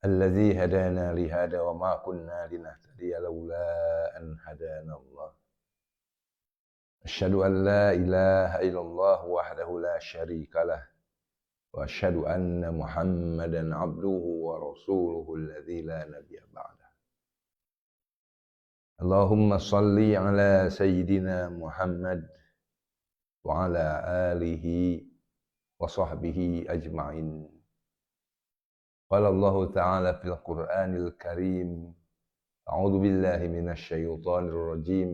الذي هدانا لهذا وما كنا لنهتدي لولا أن هدانا الله أشهد أن لا إله إلا الله وحده لا شريك له وأشهد أن محمدا عبده ورسوله الذي لا نبي بعده اللهم صل على سيدنا محمد وعلى آله وصحبه أجمعين. قال الله تعالى في القرآن الكريم أعوذ بالله من الشيطان الرجيم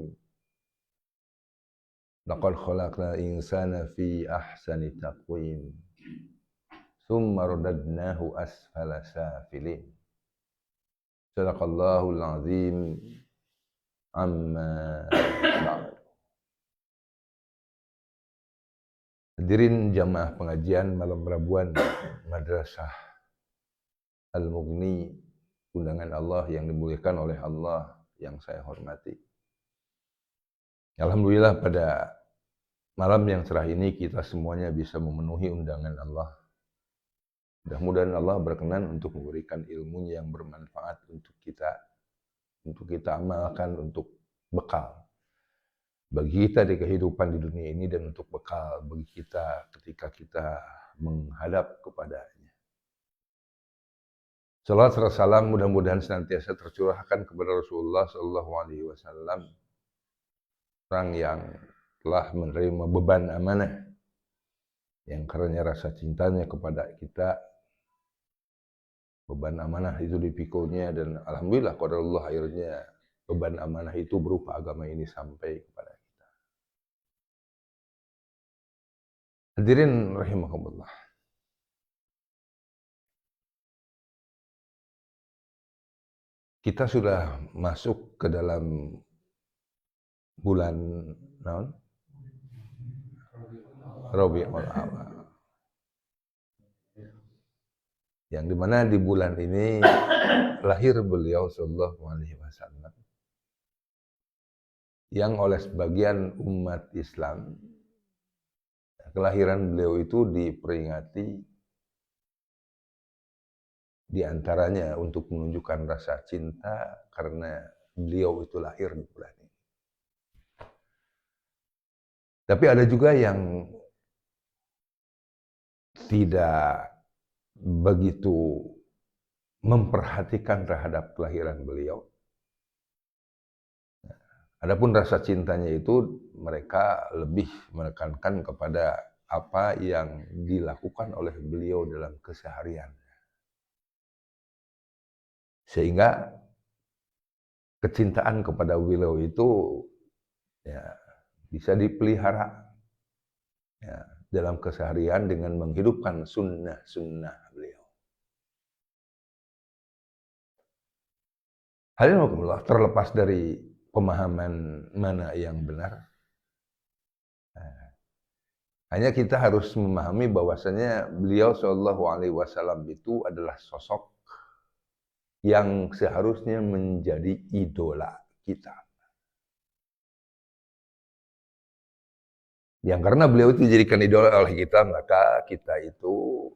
لقد خلقنا الإنسان في أحسن تقويم ثم رددناه أسفل سافلين صدق الله العظيم amma ba'd. Hadirin jamaah pengajian malam Rabuan Madrasah Al-Mughni, undangan Allah yang dimuliakan oleh Allah yang saya hormati. Alhamdulillah pada malam yang cerah ini kita semuanya bisa memenuhi undangan Allah. Mudah-mudahan Allah berkenan untuk memberikan ilmu yang bermanfaat untuk kita amalkan untuk bekal bagi kita di kehidupan di dunia ini dan untuk bekal bagi kita ketika kita menghadap kepadanya. Salawat serta salam mudah-mudahan senantiasa tercurahkan kepada Rasulullah SAW, orang yang telah menerima beban amanah yang karena rasa cintanya kepada kita, beban amanah itu dipikulnya, dan alhamdulillah qadarullah akhirnya beban amanah itu berupa agama ini sampai kepada kita. Hadirin rahimakumullah. Kita sudah masuk ke dalam bulan Rabiul Awal, yang dimana di bulan ini lahir beliau Sallallahu Alaihi Wasallam, yang oleh sebagian umat Islam kelahiran beliau itu diperingati di antaranya untuk menunjukkan rasa cinta karena beliau itu lahir di bulan ini. Tapi ada juga yang tidak begitu memperhatikan terhadap kelahiran beliau. Adapun rasa cintanya itu mereka lebih menekankan kepada apa yang dilakukan oleh beliau dalam keseharian. Sehingga kecintaan kepada beliau itu bisa dipelihara dalam keseharian dengan menghidupkan sunnah-sunnah beliau. Alhamdulillah, terlepas dari pemahaman mana yang benar, hanya kita harus memahami bahwasanya beliau Shallallahu Alaihi Wasallam itu adalah sosok yang seharusnya menjadi idola kita. Yang karena beliau itu dijadikan idola oleh kita, maka kita itu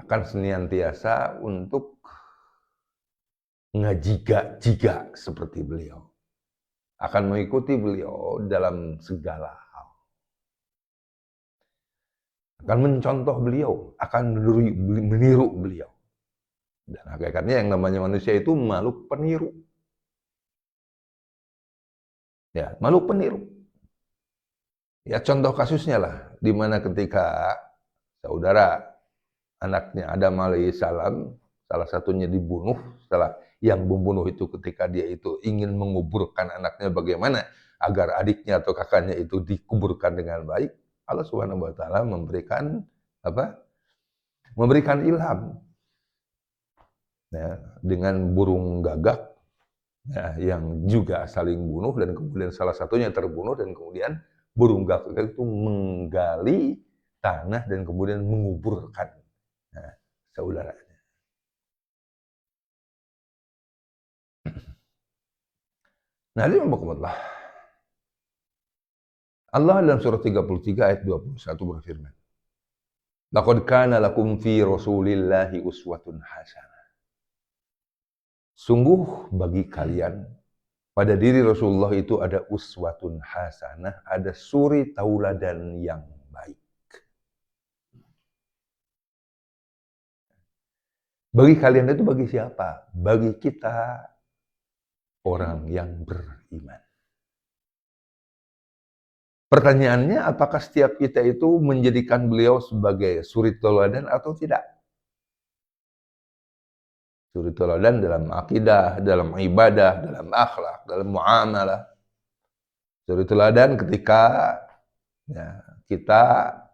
akan senantiasa untuk ngajiga seperti beliau. Akan mengikuti beliau dalam segala hal. Akan mencontoh beliau, akan meniru beliau. Dan hakikatnya yang namanya manusia itu makhluk peniru. Ya, makhluk peniru. Ya, contoh kasusnya lah, di mana ketika saudara anaknya Adam alaihissalam, salah satunya dibunuh, setelah yang membunuh itu ketika dia itu ingin menguburkan anaknya bagaimana agar adiknya atau kakaknya itu dikuburkan dengan baik, Allah Subhanahu wa taala memberikan Memberikan ilham. Ya, dengan burung gagak yang juga saling bunuh dan kemudian salah satunya terbunuh dan kemudian burung gagak itu menggali tanah dan kemudian menguburkan saudaranya. Nah, alhamdulillah. Allah dalam surah 33 ayat 21 berfirman, Laqad kana lakum fi Rasulillahi uswatun hasanah. Sungguh bagi kalian pada diri Rasulullah itu ada uswatun hasanah, ada suri tauladan yang baik. Bagi kalian itu bagi siapa? Bagi kita orang yang beriman. Pertanyaannya, apakah setiap kita itu menjadikan beliau sebagai suri tauladan atau tidak? Suri tauladan dalam akidah, dalam ibadah, dalam akhlak, dalam muamalah. Suri tauladan ketika kita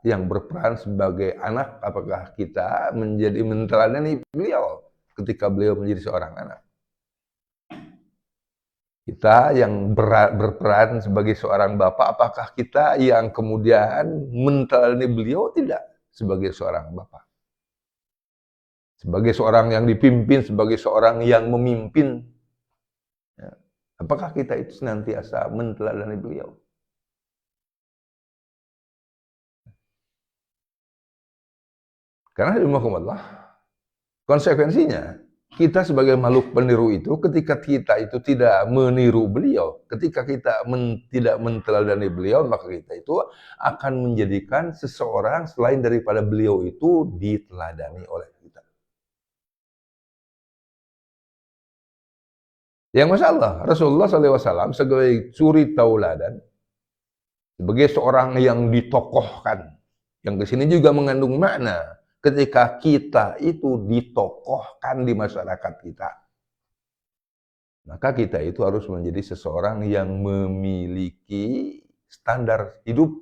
yang berperan sebagai anak, apakah kita menjadi meneladani beliau ketika beliau menjadi seorang anak? Kita yang berperan sebagai seorang bapak, apakah kita yang kemudian meneladani beliau? Tidak, sebagai seorang bapak. Sebagai seorang yang dipimpin, sebagai seorang yang memimpin. Apakah kita itu senantiasa meneladani beliau? Karena Allah, konsekuensinya kita sebagai makhluk peniru itu, ketika kita itu tidak meniru beliau, ketika kita tidak meneladani beliau, maka kita itu akan menjadikan seseorang selain daripada beliau itu diteladani oleh kita. Yang masalah, Rasulullah SAW sebagai suri tauladan, sebagai seorang yang ditokohkan, yang kesini juga mengandung makna. Ketika kita itu ditokohkan di masyarakat kita, maka kita itu harus menjadi seseorang yang memiliki standar hidup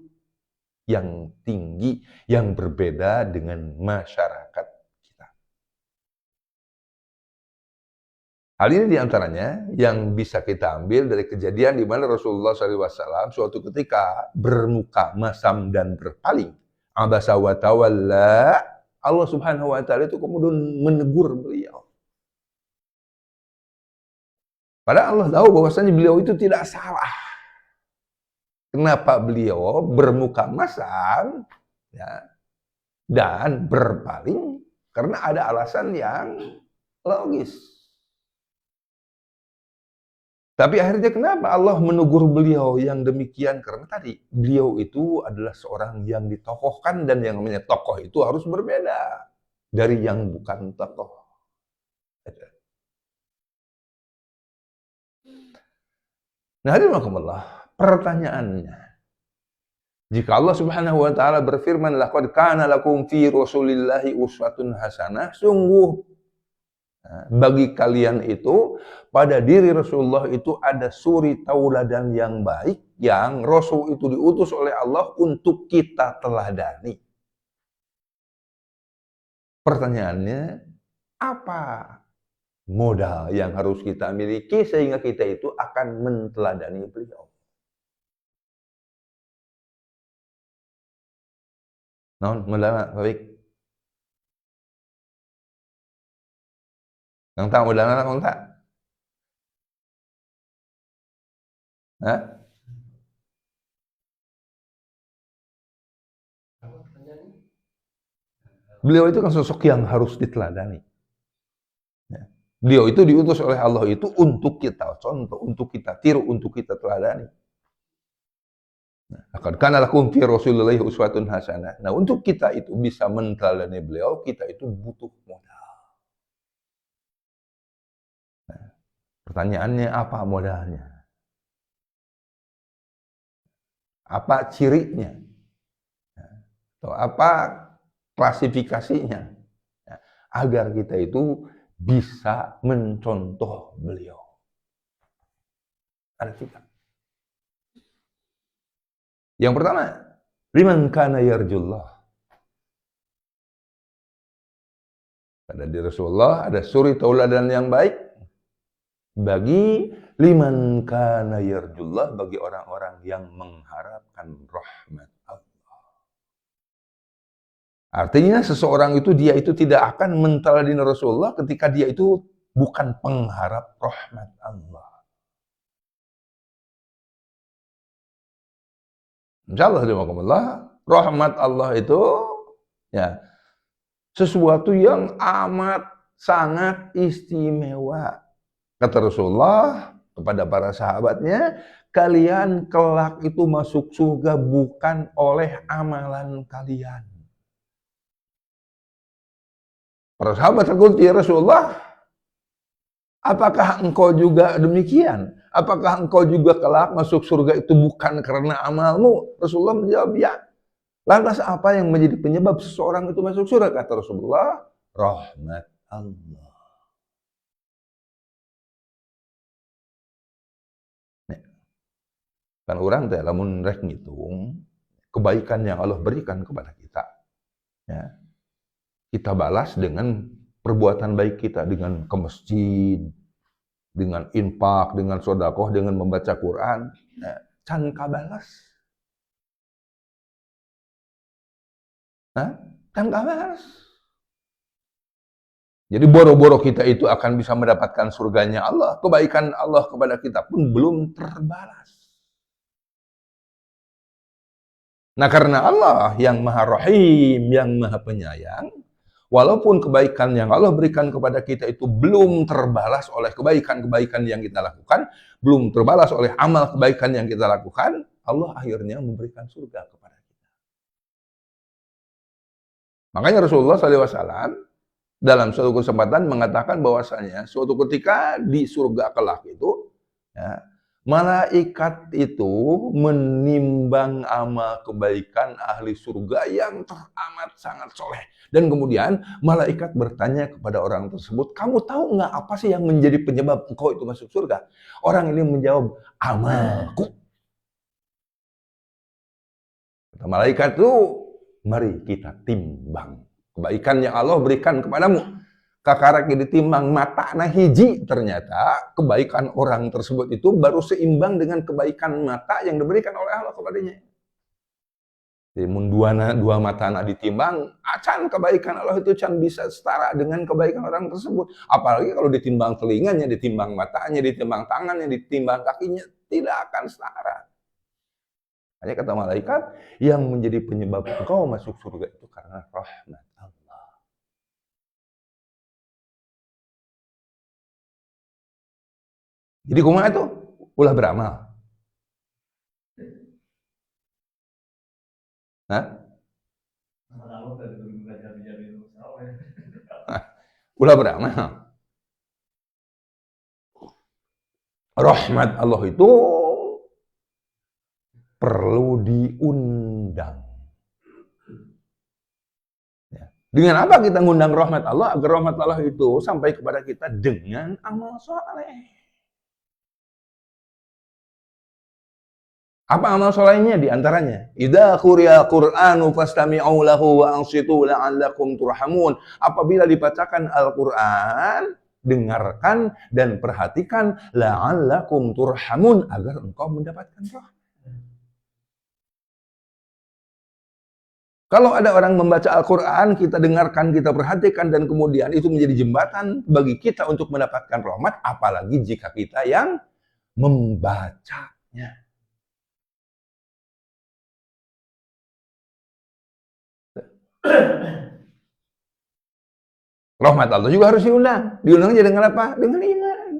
yang tinggi, yang berbeda dengan masyarakat kita. Hal ini diantaranya yang bisa kita ambil dari kejadian di mana Rasulullah SAW suatu ketika bermuka masam dan berpaling. Abasa wa tawalla. Allah Subhanahu wa Ta'ala itu kemudian menegur beliau. Padahal Allah tahu bahwasanya beliau itu tidak salah. Kenapa beliau bermuka masam dan berpaling? Karena ada alasan yang logis. Tapi akhirnya kenapa Allah menegur beliau yang demikian? Karena tadi beliau itu adalah seorang yang ditokohkan, dan yang namanya tokoh itu harus berbeda dari yang bukan tokoh. Nah, hadirin pertanyaannya, jika Allah Subhanahu wa Ta'ala berfirman, laqad kana lakum fi Rasulillahi uswatun hasanah, sungguh bagi kalian itu pada diri Rasulullah itu ada suri tauladan yang baik, yang Rasul itu diutus oleh Allah untuk kita teladani. Pertanyaannya, apa modal yang harus kita miliki sehingga kita itu akan meneladani beliau? Naon modalna baik? Yang tahu modalna naon tak? Hah? Beliau itu kan sosok yang harus diteladani. Beliau itu diutus oleh Allah itu untuk kita contoh, untuk kita tiru, untuk kita teladani. Laqad kana lakum fi Rasulillahi uswatun hasanah. Nah, untuk kita itu bisa meneladani beliau, kita itu butuh modal. Nah, pertanyaannya apa modalnya? Apa cirinya? Atau apa klasifikasinya? Agar kita itu bisa mencontoh beliau. Ada tiga. Yang pertama, liman kana yarjullah. Pada diri Rasulullah ada suri tauladan yang baik bagi liman kana yarjullah, bagi orang-orang yang mengharapkan rahmat Allah. Artinya seseorang itu dia itu tidak akan meneladani Rasulullah ketika dia itu bukan pengharap rahmat Allah. Insyaallah rahmat Allah itu sesuatu yang amat sangat istimewa. Kata Rasulullah kepada para sahabatnya, kalian kelak itu masuk surga bukan oleh amalan kalian. Para sahabat takut, ya Rasulullah, apakah engkau juga demikian? Apakah engkau juga kelak masuk surga itu bukan karena amalmu? Rasulullah menjawab, ya. Lantas apa yang menjadi penyebab seseorang itu masuk surga? Kata Rasulullah, rahmat Allah. Kan orang teh lamun rek ngitung kebaikan yang Allah berikan kepada kita, ya, kita balas dengan perbuatan baik kita, dengan ke masjid, dengan infak, dengan sedekah, dengan membaca Quran, ya, can kabalas. Can kabalas. Jadi boro-boro kita itu akan bisa mendapatkan surganya Allah, kebaikan Allah kepada kita pun belum terbalas. Nah, karena Allah yang Maha Rahim, yang Maha Penyayang, walaupun kebaikan yang Allah berikan kepada kita itu belum terbalas oleh kebaikan-kebaikan yang kita lakukan, belum terbalas oleh amal kebaikan yang kita lakukan, Allah akhirnya memberikan surga kepada kita. Makanya Rasulullah SAW dalam suatu kesempatan mengatakan bahwasanya suatu ketika di surga kelak itu, ya, malaikat itu menimbang amal kebaikan ahli surga yang teramat sangat soleh. Dan kemudian malaikat bertanya kepada orang tersebut, kamu tahu nggak apa sih yang menjadi penyebab engkau itu masuk surga? Orang ini menjawab, amalku. Kata malaikat itu, mari kita timbang kebaikan yang Allah berikan kepadamu. Kakarek ditimbang mata na hiji, ternyata kebaikan orang tersebut itu baru seimbang dengan kebaikan mata yang diberikan oleh Allah kepadanya. Jadi mun dua mata na ditimbang, acan kebaikan Allah itu can bisa setara dengan kebaikan orang tersebut. Apalagi kalau ditimbang telinganya, ditimbang matanya, ditimbang tangannya, ditimbang kakinya, tidak akan setara. Hanya kata malaikat, yang menjadi penyebab engkau masuk surga itu karena rahmat Allah. Jadi kumaha itu? Ulah beramal. Ulah beramal. Rahmat Allah itu perlu diundang. Ya. Dengan apa kita ngundang rahmat Allah? Agar rahmat Allah itu sampai kepada kita dengan amal soleh. Apa amal solehnya? Di antaranya, idza quriya Qur'anu fastami'u lahu wa ansitu la'allakum turhamun. Apabila dibacakan Al-Qur'an, dengarkan dan perhatikan la'allakum turhamun, agar engkau mendapatkan rahmat. Kalau ada orang membaca Al-Qur'an, kita dengarkan, kita perhatikan, dan kemudian itu menjadi jembatan bagi kita untuk mendapatkan rahmat, apalagi jika kita yang membacanya. Rahmat Allah juga harus diundang. Diundangnya dengan apa? Dengan iman.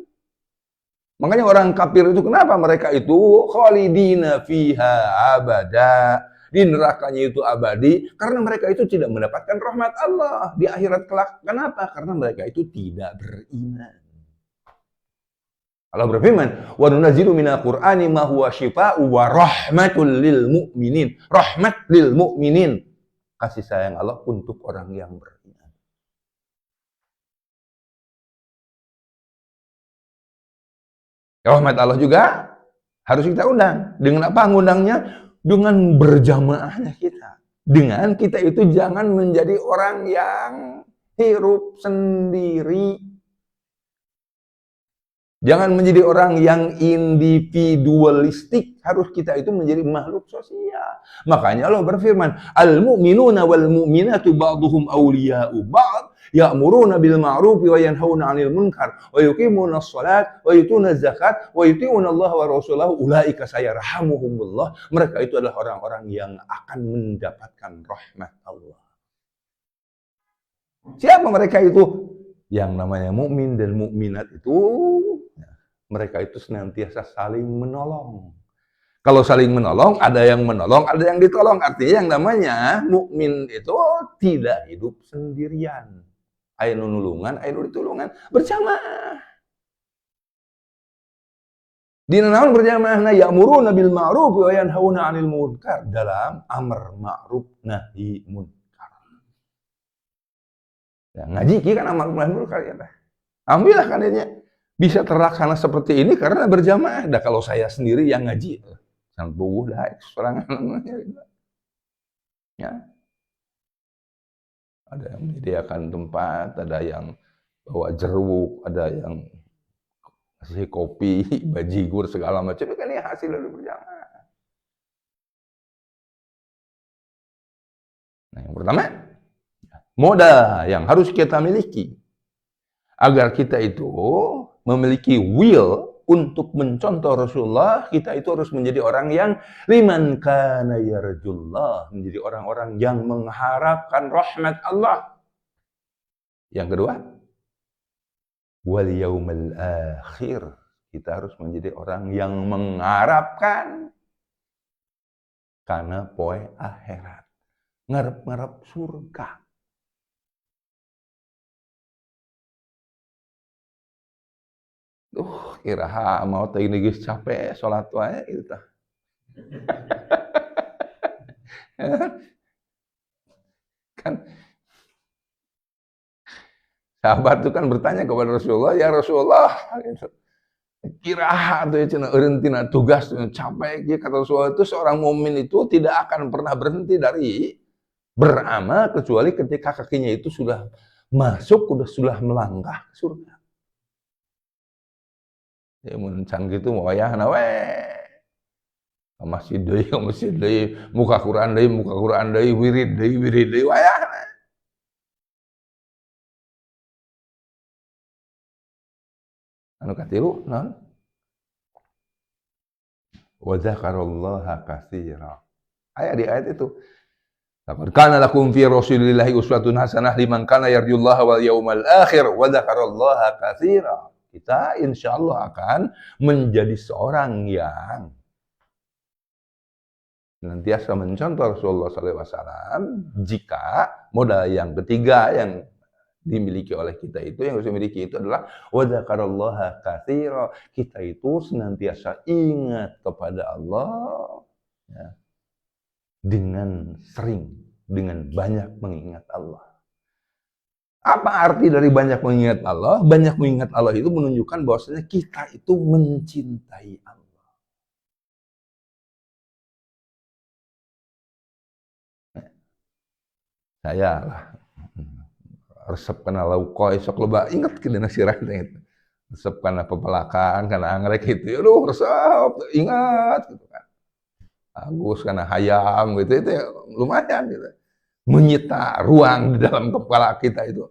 Makanya orang kafir itu kenapa mereka itu khalidina fiha abada. Di nerakanya itu abadi karena mereka itu tidak mendapatkan rahmat Allah di akhirat kelak. Kenapa? Karena mereka itu tidak beriman. Allah berfirman, "Wa nunazzilu minal Qur'ani ma huwa syifaa'u wa rahmatul lil mu'minin." Rahmat lil mu'minin. Kasih sayang Allah untuk orang yang beriman. Rahmat Allah juga harus kita undang. Dengan apa ngundangnya? Dengan berjamaahnya kita. Dengan kita itu jangan menjadi orang yang hirup sendiri. Jangan menjadi orang yang individualistik. Harus kita itu menjadi makhluk sosial. Makanya Allah berfirman, al-mu'minuna wal-mu'minatu ba'duhum awliya'u ba'd, ya'muruna bil ma'rufi wa yanhauna 'anil munkar, wa yuqimuna ash-shalat, wa yutuna az-zakat, wa yuti'una Allah wa rasulahu, ulaika sayarhamuhumullah. Mereka itu adalah orang-orang yang akan mendapatkan rahmat Allah. Siapa mereka itu? Yang namanya mukmin dan mukminat itu, mereka itu senantiasa saling menolong. Kalau saling menolong, ada yang ditolong. Artinya yang namanya mukmin itu tidak hidup sendirian. Ainu nulungan, ainu ditulungan, berjamaah. Dina naon berjamaah na ya'muruna bil ma'ruf wa yanhauna 'anil munkar, dalam amar ma'ruf nahi munkar. Ya, ngaji kieu kan amar nahi munkar ya teh. Alhamdulillah kan ini bisa terlaksana seperti ini karena berjamaah. Dah kalau saya sendiri yang ngaji, sang buuh dah sorangan ya. Ada yang menyediakan tempat, ada yang bawa jeruk, ada yang kasih kopi, bajigur segala macam. Kan ini hasil dari berjamaah. Nah, yang pertama, modal yang harus kita miliki agar kita itu memiliki will untuk mencontoh Rasulullah. Kita itu harus menjadi orang yang liman kana yarjullah, menjadi orang-orang yang mengharapkan rahmat Allah. Yang kedua, wal yaumil akhir, kita harus menjadi orang yang mengharapkan karena poe akhirat, ngarep-ngarep surga. Kiraha mau teh ini geus capek salat wae gitu tah. Kan sahabat itu kan bertanya kepada Rasulullah, "Ya Rasulullah, kiraha tuh cenah eureun tina tugas capek kieu," kata Rasulullah, itu seorang mukmin itu tidak akan pernah berhenti dari beramal kecuali ketika kakinya itu sudah masuk, sudah melangkah ke surga. Ya mun can kitu mah wayahna we. Ka masjid deui, muka Quran deui, wirid deui wayahna. Anu katilu naon? Wa dzakarallaha katsira. Aya di ayat itu. Laqad kana lakum fi Rasulillahi uswatun hasanah liman kana yarjullaha wal yaumal akhir wa dzakarallaha katsira. Kita insyaallah akan menjadi seorang yang senantiasa mencontoh Rasulullah SAW jika modal yang ketiga yang dimiliki oleh kita itu, yang harus dimiliki itu adalah wa dzakarallaha katsira. Kita itu senantiasa ingat kepada Allah ya, dengan sering, dengan banyak mengingat Allah. Apa arti dari banyak mengingat Allah? Banyak mengingat Allah itu menunjukkan bahwasanya kita itu mencintai Allah. Saya lah resep kana laukoy sok loba inget ke dina sirah teh itu. Resep kana pepelakan, kana anggrek itu. Aduh, resep ingat gitu kan. Agus kana hayam gitu itu ya, lumayan gitu. Menyita ruang di dalam kepala kita itu.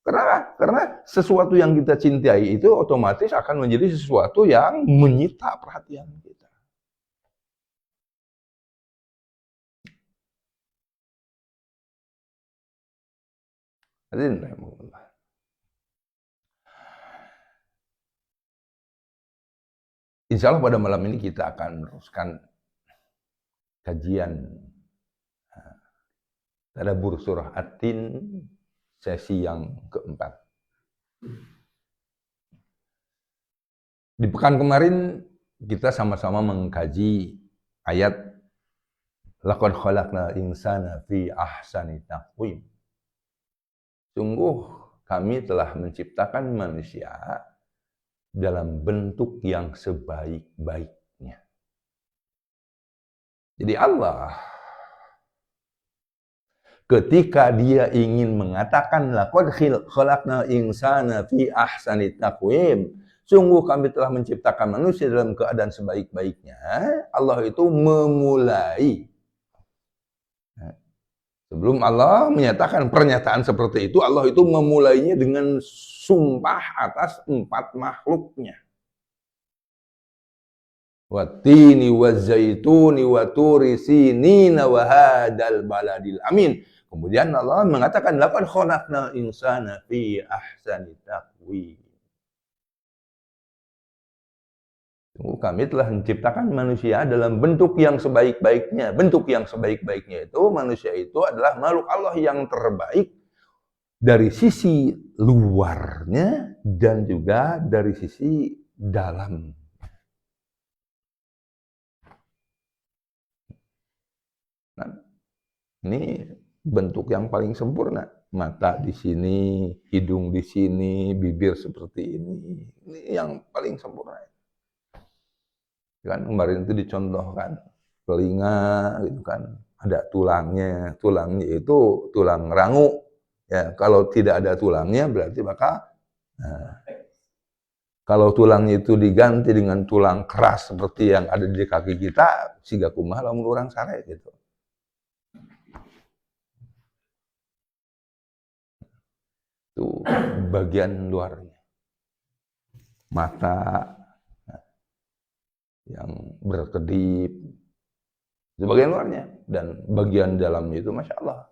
Kenapa? Karena sesuatu yang kita cintai itu otomatis akan menjadi sesuatu yang menyita perhatian kita. Hadirin rahimakumullah. Insya Allah pada malam ini kita akan meneruskan kajian Tadabbur Surah At-Tin sesi yang keempat. Di pekan kemarin kita sama-sama mengkaji ayat laqad khalaqnal insana fi ahsani taqwim. Sungguh kami telah menciptakan manusia dalam bentuk yang sebaik-baiknya. Jadi Allah ketika dia ingin mengatakan laqad khalaqnal insana fi ahsani taqwim, sungguh kami telah menciptakan manusia dalam keadaan sebaik-baiknya, Allah itu memulai. Sebelum Allah menyatakan pernyataan seperti itu, Allah itu memulainya dengan sumpah atas 4 makhluknya. Wattini wazzaituni wa turi sinina wa hadzal baladil amin. Kemudian Allah mengatakan, laqad khalaqnal insana fi ahsani taqwim. Kami telah menciptakan manusia dalam bentuk yang sebaik-baiknya. Bentuk yang sebaik-baiknya itu, manusia itu adalah makhluk Allah yang terbaik dari sisi luarnya dan juga dari sisi dalam. Nah, ini bentuk yang paling sempurna. Mata di sini, hidung di sini, bibir seperti ini. Ini yang paling sempurna. Kan kemarin itu dicontohkan telinga gitu kan, ada tulangnya itu tulang rangu ya. Kalau tidak ada tulangnya berarti maka kalau tulangnya itu diganti dengan tulang keras seperti yang ada di kaki kita, siga kumaha lamun urang sare gitu. Itu bagian luarnya, mata yang berkedip, itu bagian luarnya. Dan bagian dalamnya itu Masya Allah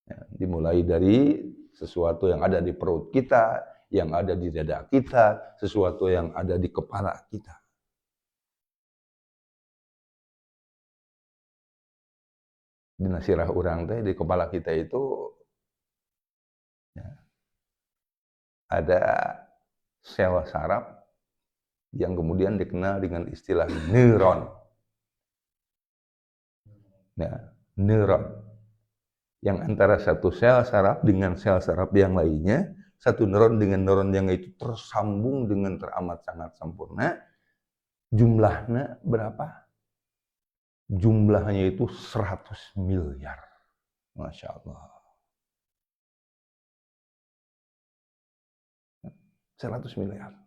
ya, dimulai dari sesuatu yang ada di perut kita, yang ada di dada kita, sesuatu yang ada di kepala kita. Di nasirah orang teh, di kepala kita itu ya, ada sel saraf yang kemudian dikenal dengan istilah neuron. Nah, neuron. Yang antara satu sel saraf dengan sel saraf yang lainnya, satu neuron dengan neuron yang itu tersambung dengan teramat sangat sempurna. Jumlahnya berapa? Jumlahnya itu 100 miliar. Masya Allah. 100 miliar.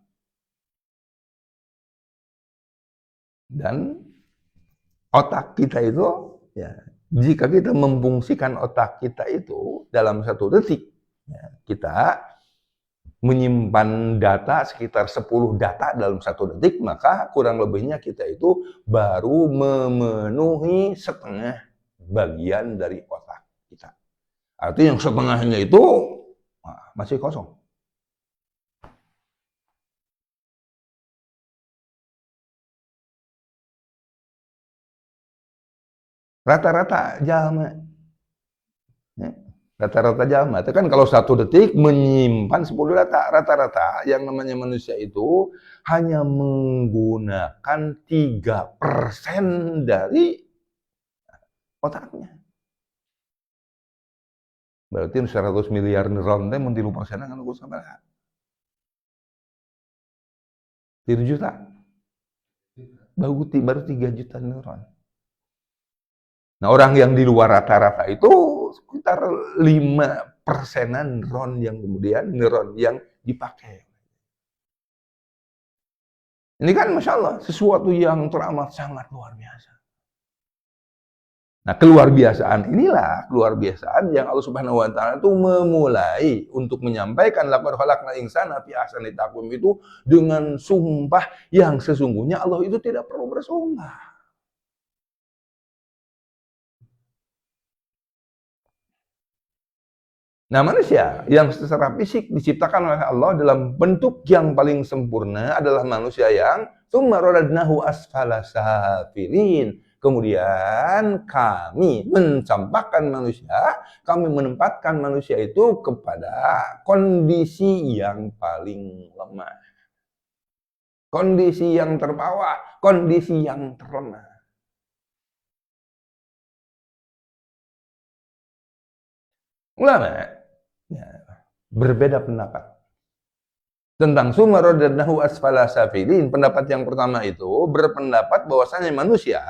Dan otak kita itu, ya, jika kita memfungsikan otak kita itu dalam 1 detik, ya, kita menyimpan data sekitar 10 data dalam 1 detik, maka kurang lebihnya kita itu baru memenuhi setengah bagian dari otak kita. Artinya yang setengahnya itu masih kosong. Rata-rata jalma. Ya, rata-rata jalma. Itu kan kalau 1 detik menyimpan 10 data. Rata-rata yang namanya manusia itu hanya menggunakan 3% dari otaknya. Berarti 100 miliar neuron teh mun 3% kan ukur sabaraha? 3 juta. Baru 3 juta neuron. Nah, orang yang di luar rata-rata itu sekitar 5%-an neuron yang dipakai. Ini kan Masya Allah, sesuatu yang teramat sangat luar biasa. Nah, keluar biasaan yang Allah Subhanahu wa taala itu memulai untuk menyampaikan laqad khalaqnal insana fi ahsani taqwim itu dengan sumpah yang sesungguhnya Allah itu tidak perlu bersumpah. Nah, manusia yang secara fisik diciptakan oleh Allah dalam bentuk yang paling sempurna adalah manusia yang tsumma radadnahu asfala safilin. Kemudian kami mencampakkan manusia, kami menempatkan manusia itu kepada kondisi yang paling lemah. Kondisi yang terbawah, kondisi yang terlemah. Ulama ya, berbeda pendapat tentang tsumma radadnahu asfala safilin. Pendapat yang pertama itu berpendapat bahwasanya manusia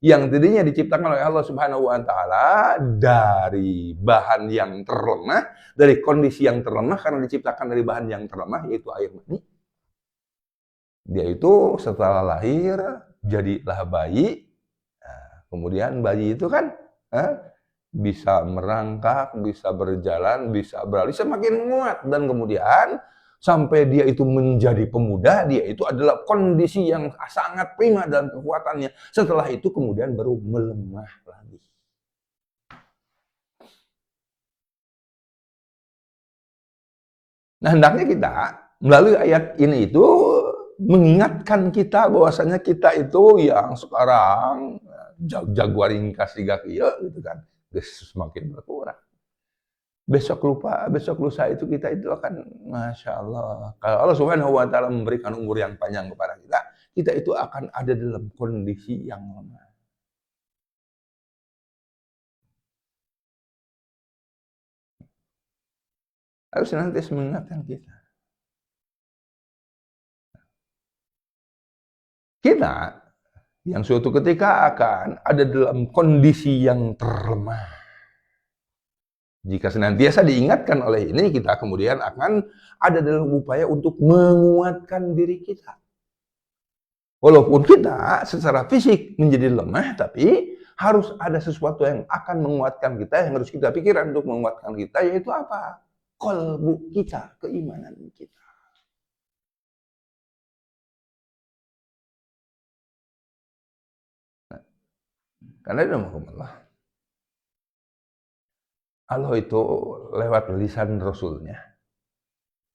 yang tadinya diciptakan oleh Allah Subhanahu wa taala dari bahan yang terlemah, dari kondisi yang terlemah karena diciptakan dari bahan yang terlemah yaitu air mani. Dia itu setelah lahir jadilah bayi. Nah, kemudian bayi itu kan bisa merangkak, bisa berjalan, bisa berlari, semakin menguat. Dan kemudian sampai dia itu menjadi pemuda, dia itu adalah kondisi yang sangat prima dalam kekuatannya. Setelah itu kemudian baru melemah lagi. Nah, hendaknya kita melalui ayat ini itu mengingatkan kita bahwasanya kita itu yang sekarang jaguaring kasih gaki gitu kan, semakin berkurang. Besok lupa, besok lusa itu kita itu akan, Masya Allah. Kalau Allah Subhanahu wa Ta'ala memberikan umur yang panjang kepada kita, kita itu akan ada dalam kondisi yang lemah. Harus nanti mengingatkan kita. Kita yang suatu ketika akan ada dalam kondisi yang terlemah. Jika senantiasa diingatkan oleh ini, kita kemudian akan ada dalam upaya untuk menguatkan diri kita. Walaupun kita secara fisik menjadi lemah, tapi harus ada sesuatu yang akan menguatkan kita, yang harus kita pikirkan untuk menguatkan kita, yaitu apa? Qalbu kita, keimanan kita. Karena itu Allah. Allah itu lewat lisan Rasulnya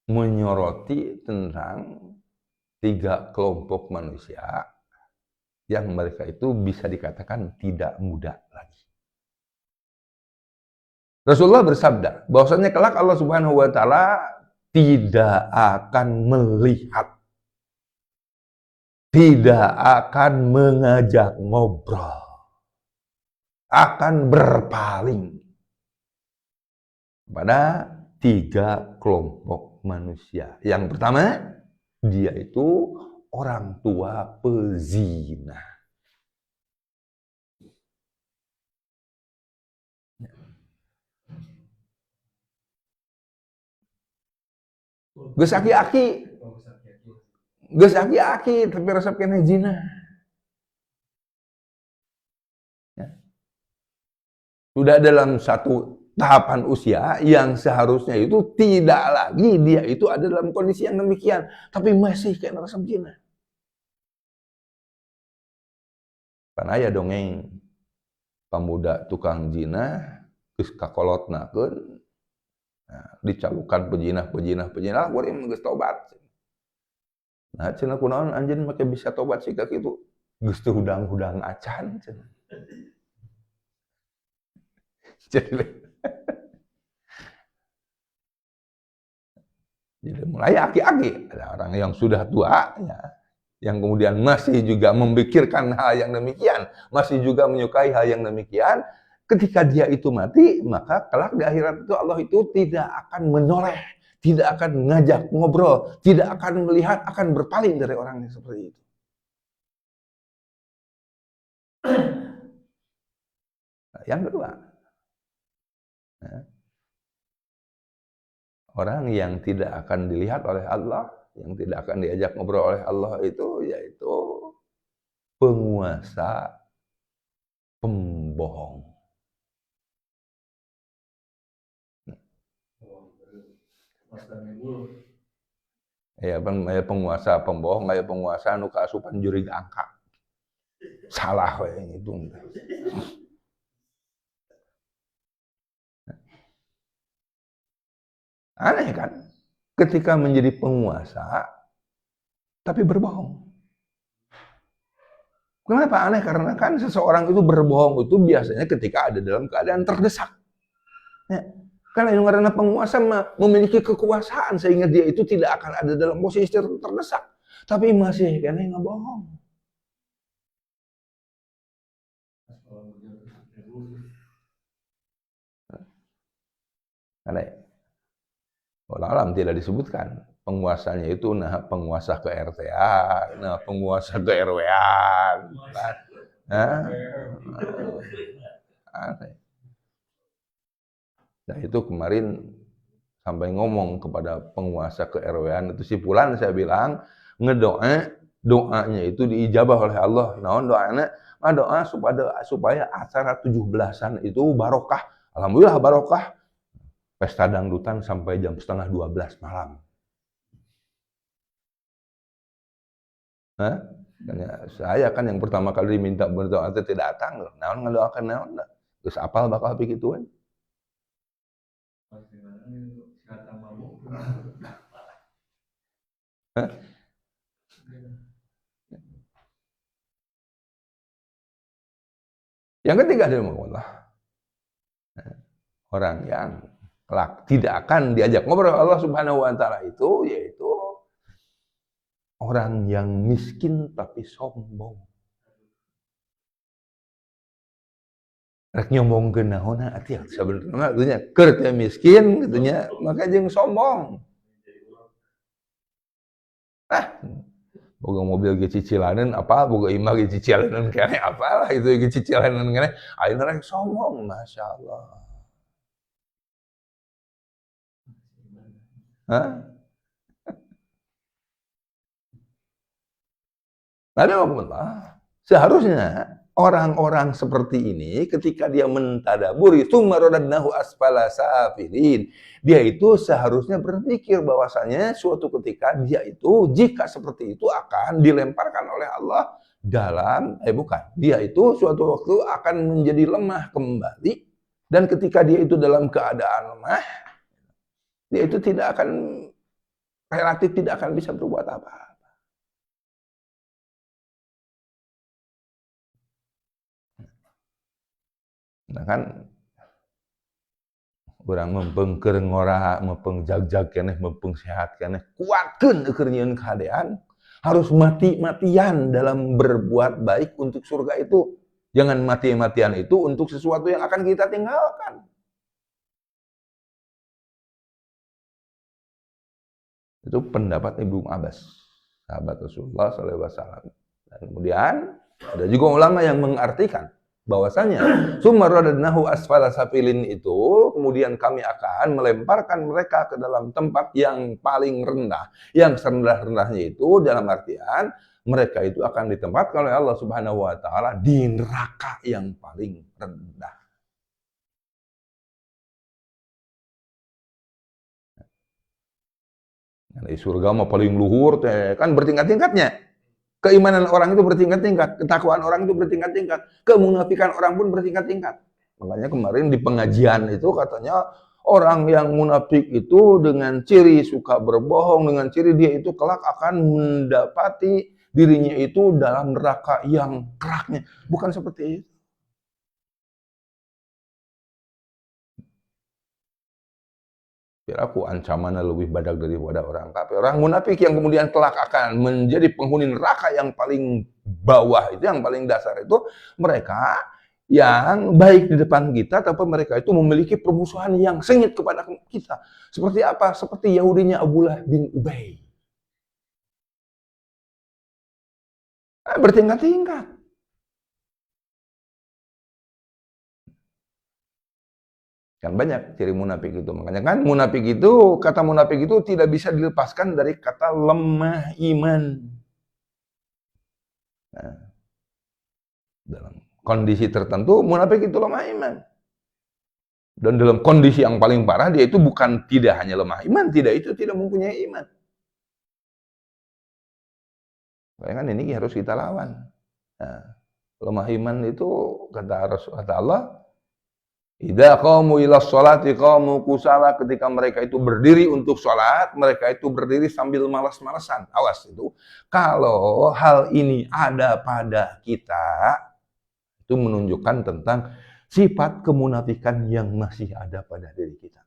menyoroti tentang 3 kelompok manusia yang mereka itu bisa dikatakan tidak muda lagi. Rasulullah bersabda bahwasanya kelak Allah Subhanahu wa Ta'ala tidak akan melihat, tidak akan mengajak ngobrol, akan berpaling pada 3 kelompok manusia. Yang pertama, dia itu orang tua pezina. Geus aki-aki. Geus aki-aki tapi resep kena zina. Ya. Sudah dalam satu tahapan usia yang seharusnya itu tidak lagi dia itu ada dalam kondisi yang demikian, tapi masih kena resep zina. Karena ya dongeng pemuda tukang zina geus kakolotnakeun, nah, dicalukan pejinah kuring geus tobat. Nah, cenah kunaon anjeun make bisa tobat sih ka kitu? Geus teu hudang-hudang acan cenah. Jadi mulai aki-aki, ada orang yang sudah tua ya, yang kemudian masih juga memikirkan hal yang demikian, masih juga menyukai hal yang demikian. Ketika dia itu mati, maka kelak di akhirat itu Allah itu tidak akan menoleh, tidak akan ngajak ngobrol, tidak akan melihat, akan berpaling dari orang yang seperti itu. Nah, yang kedua, orang yang tidak akan dilihat oleh Allah, yang tidak akan diajak ngobrol oleh Allah itu yaitu penguasa pembohong. Ya, penguasa pembohong, kayak penguasa anu kaasupan jurig angka. Salah we itu. Aneh kan? Ketika menjadi penguasa tapi berbohong. Kenapa aneh? Karena kan seseorang itu berbohong itu biasanya ketika ada dalam keadaan terdesak. Ya. Karena yang karena penguasa memiliki kekuasaan sehingga dia itu tidak akan ada dalam posisi terdesak. Tapi masih kena ngebohong. Aneh. Alam tidak disebutkan. Penguasanya itu nah penguasa ke RT-an, nah penguasa ke RW-an. Nah, aneh. Nah itu kemarin sampai ngomong kepada penguasa ke RW-an itu si Fulan, saya bilang doanya itu diijabah oleh Allah. Naon doanya? Doa supaya acara 17-an itu barokah. Alhamdulillah barokah. Pesta dangdutan sampai jam 11:30 malam. Saya kan yang pertama kali diminta berdoa itu tidak datang. Naon ngadoakeun naon? Geus apal bakal pikituan. Yang ketiga adalah Allah. Orang yang tidak akan diajak ngobrol Allah Subhanahu wa taala itu yaitu orang yang miskin tapi sombong. Rek nyombongkeun naonna atuh sabenerna artinya keur teu miskin gitunya maka jeung sombong. Boga mobil ge cicilaneun apa boga imah ge cicilaneun keneh apalah itu ge cicilaneun keneh ayeuna rek sombong masyaallah. Tapi seharusnya orang-orang seperti ini ketika dia mentadaburi tsumma radadnahu asfala safilin, dia itu seharusnya berpikir bahwasanya suatu ketika dia itu jika seperti itu akan dilemparkan oleh Allah dalam dia itu suatu waktu akan menjadi lemah kembali, dan ketika dia itu dalam keadaan lemah dia itu relatif tidak akan bisa berbuat apa. Nah kan urang mempeng keur ngora, mempeng jag-jag keneh, mempeng sehat keneh, kuatkeun keur nyieun kahadean, harus mati-matian dalam berbuat baik untuk surga itu. Jangan mati-matian itu untuk sesuatu yang akan kita tinggalkan. Itu pendapat Ibnu Abbas, sahabat Rasulullah SAW. Dan kemudian ada juga ulama yang mengartikan bahwasanya tsumma radadnahu asfala safilin itu kemudian kami akan melemparkan mereka ke dalam tempat yang paling rendah, yang serendah-rendahnya itu dalam artian mereka itu akan ditempatkan oleh Allah Subhanahu wa taala di neraka yang paling rendah. Nah, di surga mah paling luhur teh kan bertingkat-tingkatnya. Keimanan orang itu bertingkat-tingkat, ketakwaan orang itu bertingkat-tingkat, kemunafikan orang pun bertingkat-tingkat. Makanya kemarin di pengajian itu katanya orang yang munafik itu dengan ciri suka berbohong, dengan ciri dia itu kelak akan mendapati dirinya itu dalam neraka yang keraknya. Bukan seperti itu. Aku ancamannya lebih badak daripada orang kafir. Orang munafik yang kemudian kelak akan menjadi penghuni neraka yang paling bawah itu, yang paling dasar itu, mereka yang baik di depan kita, tapi mereka itu memiliki permusuhan yang sengit kepada kita. Seperti apa? Seperti Yahudinya Abdullah bin Ubay. Bertingkat-tingkat. Kan banyak ciri munafik itu. Makanya kan munafik itu, kata munafik itu tidak bisa dilepaskan dari kata lemah iman. Nah, dalam kondisi tertentu munafik itu lemah iman. Dan dalam kondisi yang paling parah dia itu bukan tidak hanya lemah iman, tidak mempunyai iman. Makanya kan ini harus kita lawan. Nah, lemah iman itu kata Allah, idza qamu ila sholati qamu kusala, ketika mereka itu berdiri untuk sholat, mereka itu berdiri sambil malas-malasan. Awas itu. Kalau hal ini ada pada kita, itu menunjukkan tentang sifat kemunafikan yang masih ada pada diri kita.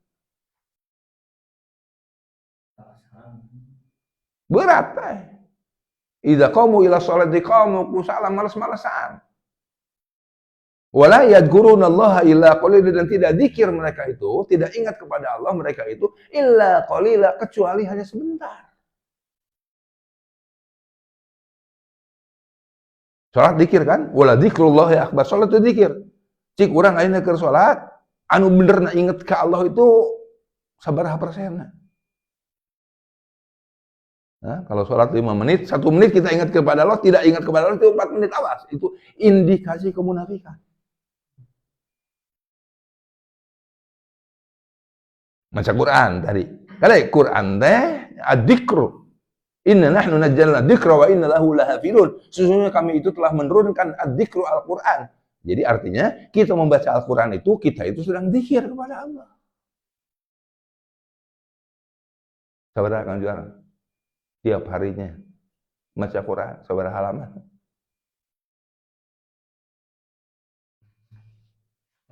Berat. Idza qamu ila sholati qamu kusala, malas-malasan. Wala yadhkurunallaha illa qalila, dan tidak zikir mereka itu, tidak ingat kepada Allah mereka itu illa qalila, kecuali hanya sebentar. Salat zikir kan? Wala dzikrullahi akbar, salat itu zikir. Cik urang ayeuna keur salat, anu benerna inget ka Allah itu sabaraha persenna? Nah, kalau sholat 5 menit, 1 menit kita ingat kepada Allah, tidak ingat kepada Allah itu 4 menit, awas. Itu indikasi kemunafikan. Baca Quran tadi. Kalau Quran teh adzikru. Inna nahnu nazzalna dzikra wa inna lahu lahafizun. Sesungguhnya kami itu telah menurunkan adzikru Al-Quran. Jadi artinya kita membaca Al-Quran itu, kita itu sedang zikir kepada Allah. Saudara Kang Juara. tiap harinya baca Quran seberapa halaman?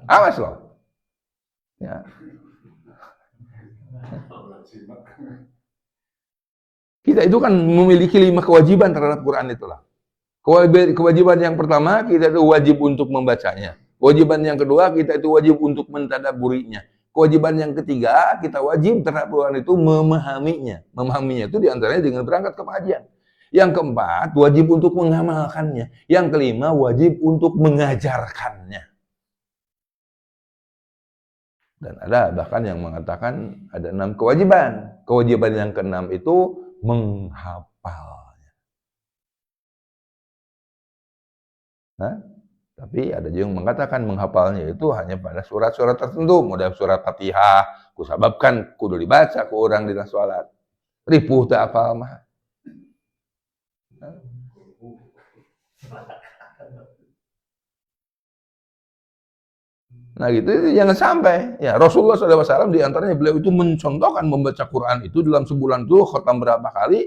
Awas loh. Ya. Kita itu kan memiliki 5 kewajiban terhadap Quran itulah. Kewajiban yang pertama, kita itu wajib untuk membacanya. Kewajiban yang kedua, kita itu wajib untuk mentadabburinya. Kewajiban yang ketiga, kita wajib terhadap Quran itu memahaminya. Memahaminya itu diantaranya dengan berangkat ke pengajian. Yang keempat, wajib untuk mengamalkannya. Yang kelima, wajib untuk mengajarkannya. Dan ada bahkan yang mengatakan ada 6 kewajiban. Kewajiban yang keenam itu menghafalnya. Tapi ada juga yang mengatakan menghafalnya itu hanya pada surat-surat tertentu. Model surat Fatihah, kusababkan kudu dibaca ke orang di salat. Ripuh teu apal mah. Nah gitu, itu jangan sampai. Ya Rasulullah SAW di antaranya beliau itu mencontohkan membaca Quran itu dalam sebulan itu khatam berapa kali.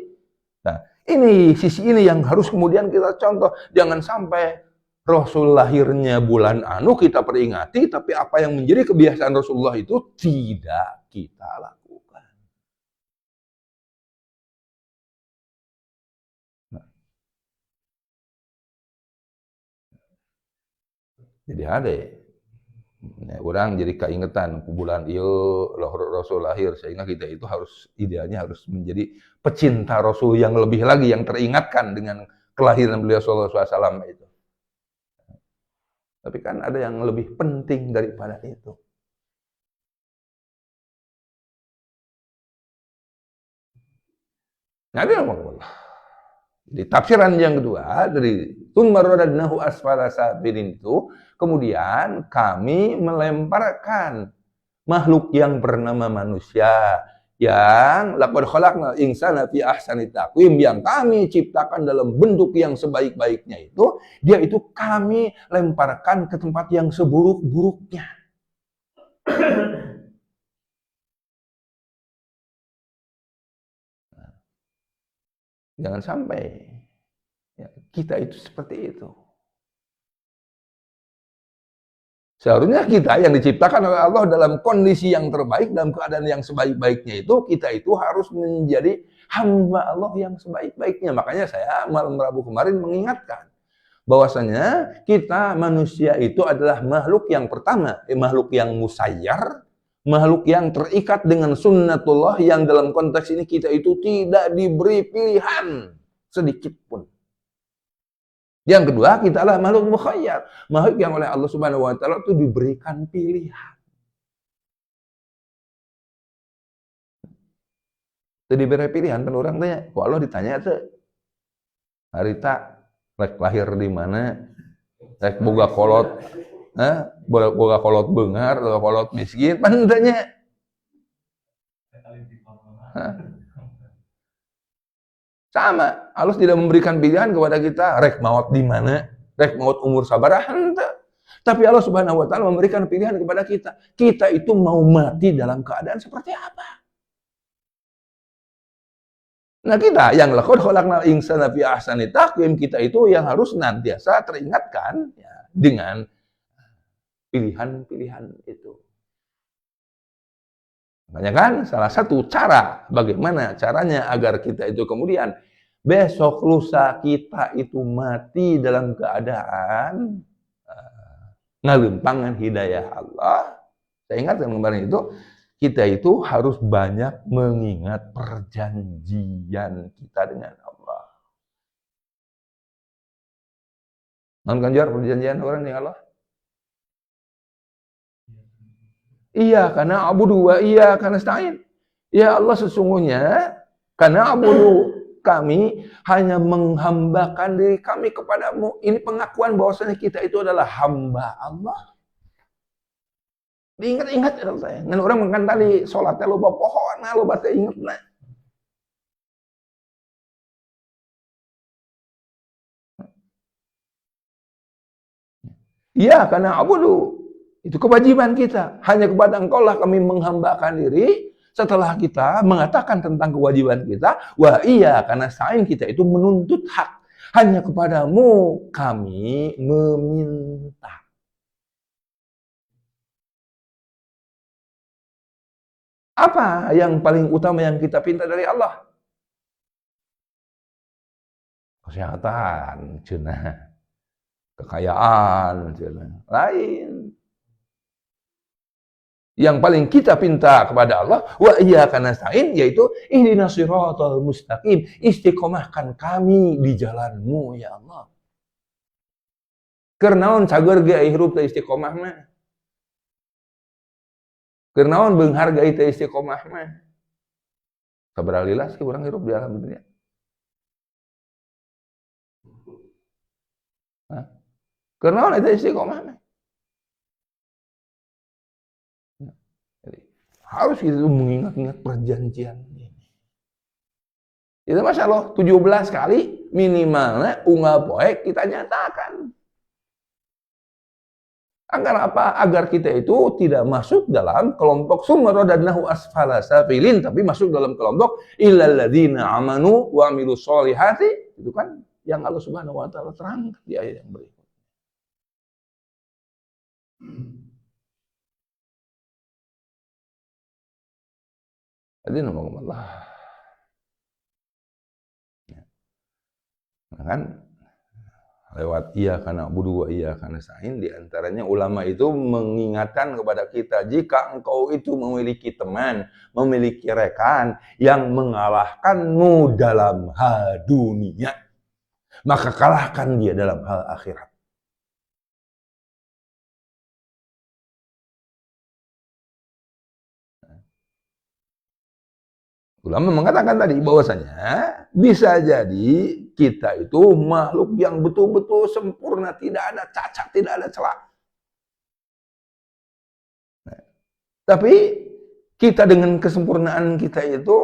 Nah ini sisi ini yang harus kemudian kita contoh. Jangan sampai Rasul lahirnya bulan anu kita peringati, tapi apa yang menjadi kebiasaan Rasulullah itu tidak kita lakukan. Nah. Jadi ada ya, orang jadi keingetan bulan iyo Rasul lahir, sehingga kita itu harus idealnya harus menjadi pecinta Rasul yang lebih lagi, yang teringatkan dengan kelahiran beliau sallallahu alaihi wasallam itu. Tapi kan ada yang lebih penting daripada itu. Nabi Muhammad. Di tafsiran yang kedua dari tsumma radadnahu asfala safilin itu, kemudian kami melemparkan makhluk yang bernama manusia yang laqad khalaqnal insana fi ahsani taqwim, yang kami ciptakan dalam bentuk yang sebaik-baiknya itu, dia itu kami lemparkan ke tempat yang seburuk-buruknya. Jangan sampai ya, kita itu seperti itu. Seharusnya kita yang diciptakan oleh Allah dalam kondisi yang terbaik, dalam keadaan yang sebaik-baiknya itu, kita itu harus menjadi hamba Allah yang sebaik-baiknya. Makanya saya malam Rabu kemarin mengingatkan bahwasanya kita manusia itu adalah makhluk yang pertama, makhluk yang musayyar, makhluk yang terikat dengan sunnatullah, yang dalam konteks ini kita itu tidak diberi pilihan sedikit pun. Yang kedua, kita adalah makhluk mukhayyar, makhluk yang oleh Allah Subhanahu wa taala itu diberikan pilihan. Itu diberi pilihan, kan orang tanya, kok Allah ditanya tuh, harita rek lahir di mana, rek boga kolot, boga kolot beungar, boga kolot miskin, pan tanya. Sama, Allah tidak memberikan pilihan kepada kita, rek maut di mana, rek maut umur sabaraha, henteu. Tapi Allah Subhanahu wa taala memberikan pilihan kepada kita. Kita itu mau mati dalam keadaan seperti apa? Nah kita yang laqad khalaqnal insana fi ahsani taqwim, kita itu yang harus senantiasa teringatkan ya, dengan pilihan-pilihan itu. Makanya kan salah satu cara, bagaimana caranya agar kita itu kemudian besok lusa kita itu mati dalam keadaan ngalimpangan hidayah Allah. Saya ingat kemarin itu, kita itu harus banyak mengingat perjanjian kita dengan Allah. Non Ganjar, perjanjian orang dengan Allah? Iya, karena abudu wa iya karena nasta'in. Ya Allah, sesungguhnya karena abudu kami hanya menghambakan diri kami kepadamu. Ini pengakuan bahwasanya kita itu adalah hamba Allah. Diingat-ingat ya saya. Ngan orang makan tadi sholatnya loba pohon, loba teh inget nah. Iya, karena abudu. Itu kewajiban kita. Hanya kepada Engkau lah kami menghambakan diri. setelah kita mengatakan tentang kewajiban kita, wa iyyaka nasta'in, kita itu menuntut hak. Hanya kepadamu kami meminta. Apa yang paling utama yang kita pinta dari Allah? Kesehatan, cenah. Kekayaan, cenah. Lain. Yang paling kita pinta kepada Allah, wa iyyaka nasta'in, yaitu ihdinas siratal mustaqim, istiqomahkan kami di jalanmu ya Allah. Keur naon cager ge hirup teh istiqomah mah? Keur naon beunghar ge teh istiqomah mah? Sabaraha lila sih urang hirup di alam dunia? Hah? Keur naon eta istiqomah mah? Harus kita mengingat-ingat perjanjian ini. Itu Masya Allah 17 kali minimalnya unggal poe kita nyatakan. Agar apa? Agar kita itu tidak masuk dalam kelompok summa radadnahu asfala safilin, tapi masuk dalam kelompok illal ladzina amanu wa amilus solihati. Itu kan yang Allah Subhanahu wa taala terangkan di ayat yang berikut. Hadirin Allah. Nah kan lewat iyyaka na'budu wa iyyaka nasta'in, di antaranya ulama itu mengingatkan kepada kita, jika engkau itu memiliki teman, memiliki rekan yang mengalahkanmu dalam hal dunia, maka kalahkan dia dalam hal akhirat. Ulama mengatakan tadi bahwasanya bisa jadi kita itu makhluk yang betul-betul sempurna, tidak ada cacat, tidak ada celah. Tapi kita dengan kesempurnaan kita itu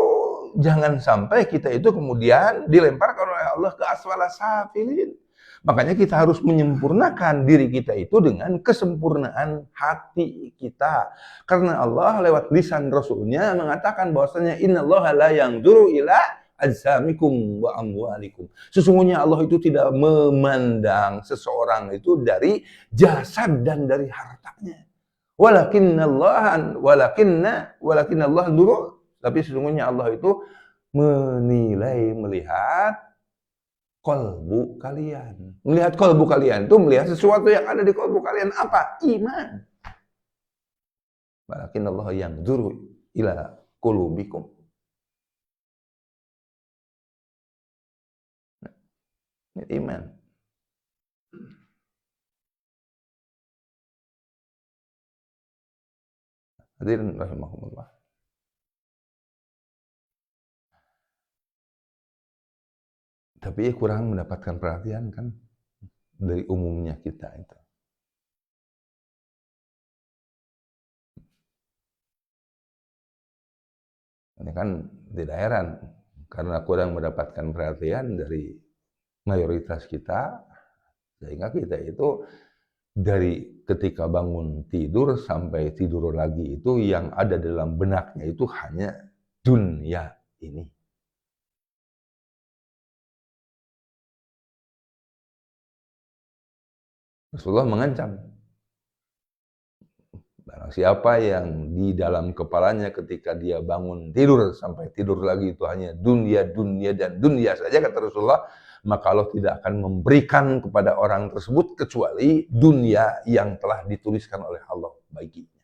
jangan sampai kita itu kemudian dilemparkan oleh Allah ke asfala safilin. Makanya kita harus menyempurnakan diri kita itu dengan kesempurnaan hati kita. Karena Allah lewat lisan Rasulnya mengatakan bahwasanya innallaha la yanzuru ila ajsamikum wa amwalikum. Sesungguhnya Allah itu tidak memandang seseorang itu dari jasad dan dari hartanya. Walakinna Allah nuru, tapi sesungguhnya Allah itu menilai, melihat kolbu kalian. Melihat kolbu kalian itu melihat sesuatu yang ada di kolbu kalian. Apa? Iman. Walakinna Allah yanzuru ila qulubikum. Iman. Hadirin rahimahumullah. Tapi kurang mendapatkan perhatian kan dari umumnya kita itu. Ini kan tidak heran karena kurang mendapatkan perhatian dari mayoritas kita, sehingga kita itu dari ketika bangun tidur sampai tidur lagi itu yang ada dalam benaknya itu hanya dunia ini. Rasulullah mengancam, barang siapa yang di dalam kepalanya ketika dia bangun tidur sampai tidur lagi itu hanya dunia, dunia, dan dunia saja, kata Rasulullah, maka Allah tidak akan memberikan kepada orang tersebut kecuali dunia yang telah dituliskan oleh Allah baginya.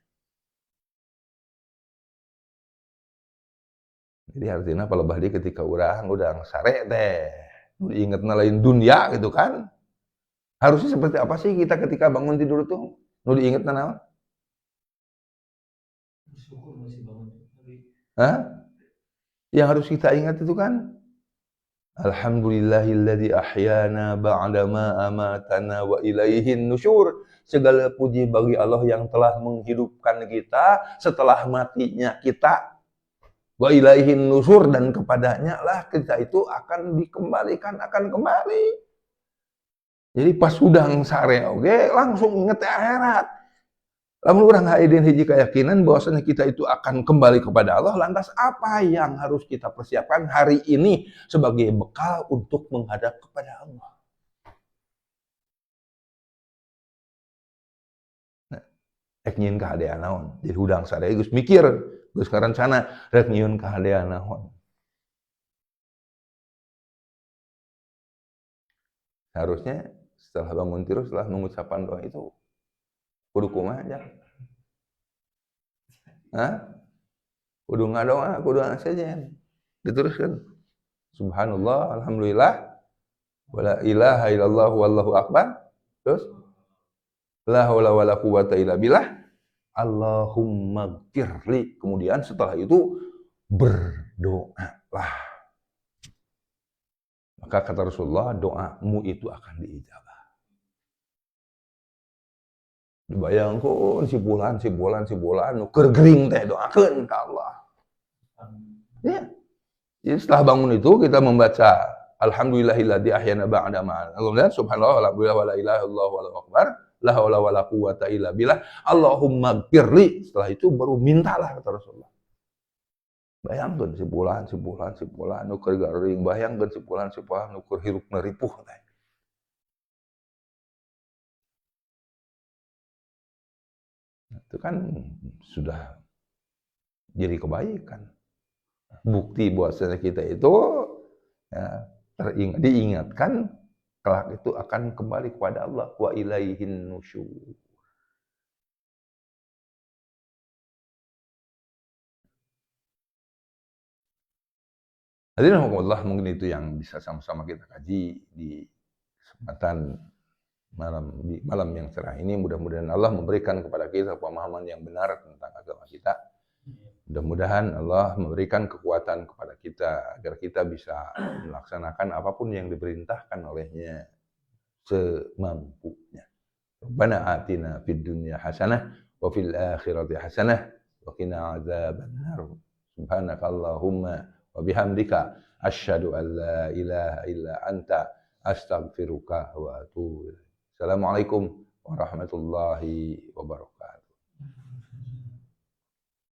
Jadi artinya kalau bahdi ketika urang udah sare teh, ingetna lain dunia gitu kan. Harusnya seperti apa sih kita ketika bangun tidur itu? Nu diingetna naon? Bersyukur masih bangun. Hah? Yang harus kita ingat itu kan alhamdulillahilladzi ahyana ba'dama amatana wa ilaihin nusyur. Segala puji bagi Allah yang telah menghidupkan kita setelah matinya kita. Wa ilaihin nusyur, dan kepadanya lah kita itu akan dikembalikan, akan kembali. Jadi pas udang sare oke langsung inget akhirat. Lamun urang haidin hiji keyakinan bahwasanya kita itu akan kembali kepada Allah, lantas apa yang harus kita persiapkan hari ini sebagai bekal untuk menghadap kepada Allah? Nah, rek nyieun kahadean naon? Jadi hudang sadaya geus mikir, geus ngarancana rek nyieun kahadean naon. Harusnya setelah bangun tidur, setelah mengucapkan doa itu kudu kumaha aja? Hah? Kudu ngadoa, kudu saja. Diteruskan. Subhanallah, alhamdulillah, wala ilaha illallah wallahu akbar. Terus la haula wala quwata illa billah. Allahumma gfirli. Kemudian setelah itu berdoalah. Maka kata Rasulullah, doamu itu akan diijabah. Dibayangkan si bulan nuker gering teh doakeun ka Allah. Ya. Jadi setelah bangun itu kita membaca alhamdulillahilladzi ahyana ba'da ma amatana. Subhanallah walhamdulillah wala ilaha illallah wallahu akbar. La haula wala quwata illa billah. Allahumma gfirli. Setelah itu baru mintalah kata Rasulullah. Bayangkan si bulan nuker garing, bayangkan si bulan nuker hirup neripuh teh. Itu kan sudah jadi kebaikan. Bukti bahwasanya kita itu ya, diingatkan kelak itu akan kembali kepada Allah, wa ilaihin nusyur. Hadirin rahimakumullah, mungkin itu yang bisa sama-sama kita kaji di kesempatan di malam yang cerah ini. Mudah-mudahan Allah memberikan kepada kita pemahaman yang benar tentang agama kita. Mudah-mudahan Allah memberikan kekuatan kepada kita agar kita bisa melaksanakan apapun yang diperintahkan olehnya semampunya. Rabbana atina fid dunya hasanah wa fil akhirati hasanah wa qina adzabannar. Subhanakallahumma wa bihamdika asyhadu an la ilaha illa anta astaghfiruka wa atubu ilaik. Assalamualaikum warahmatullahi wabarakatuh.